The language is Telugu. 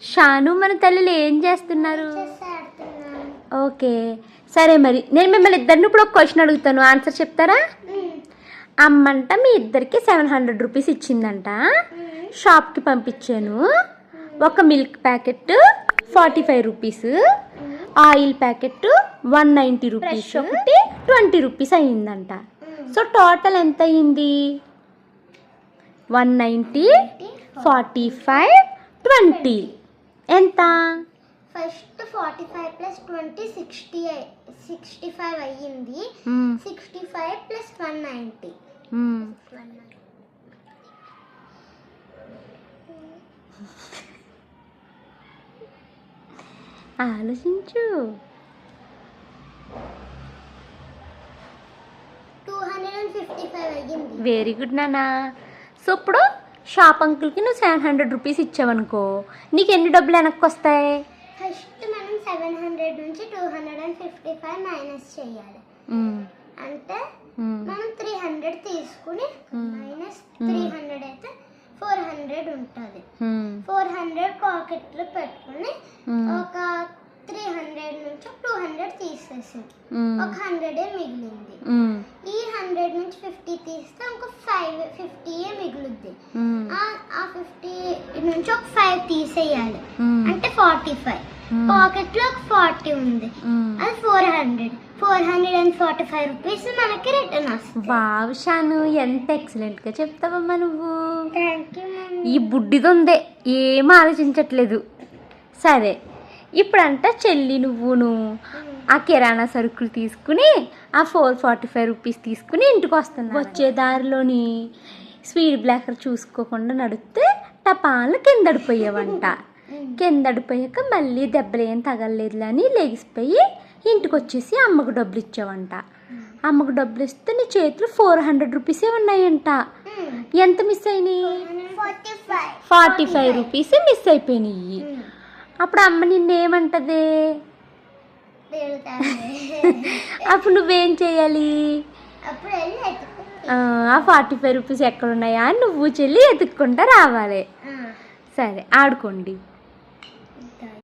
షాను మన తల్లులు ఏం చేస్తున్నారు? ఓకే సరే, మరి నేను మిమ్మల్ని ఇద్దరిని ఇప్పుడు ఒక క్వశ్చన్ అడుగుతాను, ఆన్సర్ చెప్తారా? అమ్మంట మీ ఇద్దరికి 700 రూపీస్ ఇచ్చిందంట, షాప్కి పంపించాను. ఒక milk packet 45 rupees, oil packet 190 rupees, ఒకటి 20 రూపీస్ అయ్యిందంట. సో టోటల్ ఎంత అయ్యింది? 190, 45, 20 ఎంత? ఫస్ట్ 45 ప్లస్ 20 65 అయ్యింది. 65 ప్లస్ 190 ఆలోచించు. 255 అయ్యింది. వెరీ గుడ్ నానా. సో ఇప్పుడు షాప్ అంకుల్కి నువ్వు 700 రూపీస్ ఇచ్చావనుకో, నీకు ఎన్ని డబ్బులు వెనక్కి వస్తాయి? ఫస్ట్ మనం 700 నుంచి 255 మైనస్ చేయాలి. అంటే మనం 300 తీసుకుని మైనస్ 300 అయితే 400 ఉంటుంది. 400 పాకెట్లో పెట్టుకుని ఒక 300 నుంచి 200 తీసేసాం, ఒక 100 మిగిలింది. ఈ 100 నుంచి 50 తీస్తే ఇంకో 50 మిగులుద్ది. ఆ 50 నుంచి ఒక 5 తీసేయాలి, అంటే 45. పాకెట్ లో ఒక 40 ఉంది, అది 445 రూపీస్ మనకి రిటర్న్ వస్తుంది. వావ్ షాను, ఎంత ఎక్సలెంట్ గా చెప్తావమ్మా నువ్వు. Thank you. ఈ బుడ్డిదుందే, ఏం ఆలోచించట్లేదు. సరే, ఇప్పుడంట చెల్లి నువ్వును ఆ కిరాణా సరుకులు తీసుకుని ఆ 445 రూపీస్ తీసుకుని ఇంటికి వస్తున్నా. వచ్చే దారిలోని స్పీడ్ బ్రేకర్ చూసుకోకుండా నడిస్తే టపాలు కిందడిపోయావంట. కిందడిపోయాక మళ్ళీ దెబ్బలు ఏం తగలలేదు అని లెగిసిపోయి ఇంటికి వచ్చేసి అమ్మకు డబ్బులు ఇచ్చావంట. అమ్మకు డబ్బులు ఇస్తే నీ చేతిలో 400 రూపీసే ఉన్నాయంట. ఎంత మిస్ అయినాయి? 45 రూపీస్ మిస్ అయిపోయినాయి. అప్పుడు అమ్మ నిన్నేమంటది? అప్పుడు నువ్వేం చేయాలి? ఆ 45 రూపీస్ ఎక్కడున్నాయా అని నువ్వు చెల్లి ఎత్తుక్కుంటా రావాలి. సరే, ఆడుకోండి.